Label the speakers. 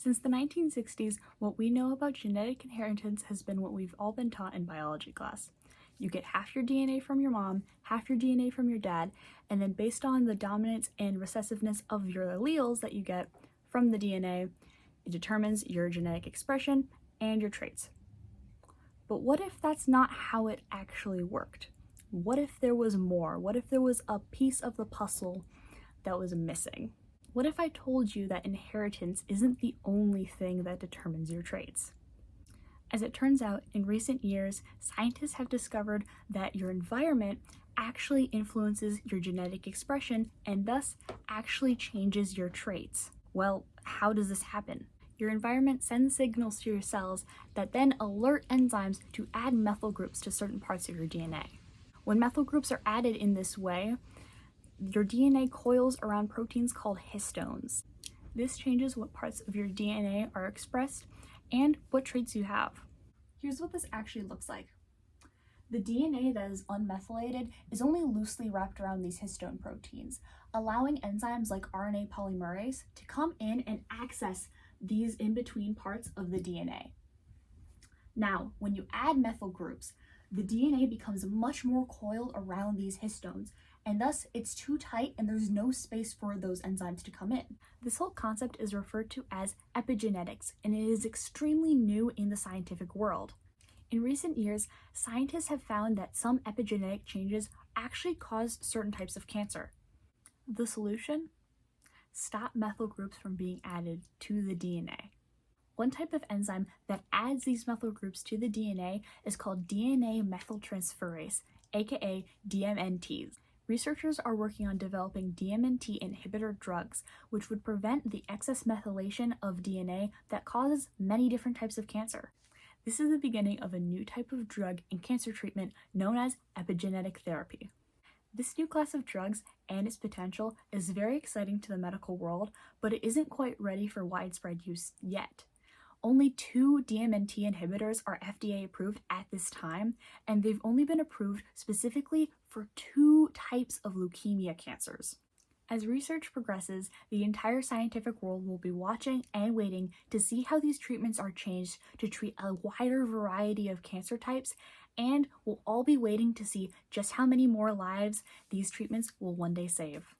Speaker 1: Since the 1960s, what we know about genetic inheritance has been what we've all been taught in biology class. You get half your DNA from your mom, half your DNA from your dad, and then based on the dominance and recessiveness of your alleles that you get from the DNA, it determines your genetic expression and your traits. But what if that's not how it actually worked? What if there was more? What if there was a piece of the puzzle that was missing? What if I told you that inheritance isn't the only thing that determines your traits? As it turns out, in recent years, scientists have discovered that your environment actually influences your genetic expression and thus actually changes your traits. Well, how does this happen? Your environment sends signals to your cells that then alert enzymes to add methyl groups to certain parts of your DNA. When methyl groups are added in this way, your DNA coils around proteins called histones. This changes what parts of your DNA are expressed and what traits you have. Here's what this actually looks like. The DNA that is unmethylated is only loosely wrapped around these histone proteins, allowing enzymes like RNA polymerase to come in and access these in-between parts of the DNA. Now, when you add methyl groups, the DNA becomes much more coiled around these histones, and thus it's too tight and there's no space for those enzymes to come in. This whole concept is referred to as epigenetics, and it is extremely new in the scientific world. In recent years, scientists have found that some epigenetic changes actually cause certain types of cancer. The solution? Stop methyl groups from being added to the DNA. One type of enzyme that adds these methyl groups to the DNA is called DNA methyltransferase, aka DMNTs. Researchers are working on developing DMNT inhibitor drugs, which would prevent the excess methylation of DNA that causes many different types of cancer. This is the beginning of a new type of drug in cancer treatment known as epigenetic therapy. This new class of drugs and its potential is very exciting to the medical world, but it isn't quite ready for widespread use yet. Only 2 DMNT inhibitors are FDA approved at this time, and they've only been approved specifically for 2 types of leukemia cancers. As research progresses, the entire scientific world will be watching and waiting to see how these treatments are changed to treat a wider variety of cancer types, and we'll all be waiting to see just how many more lives these treatments will one day save.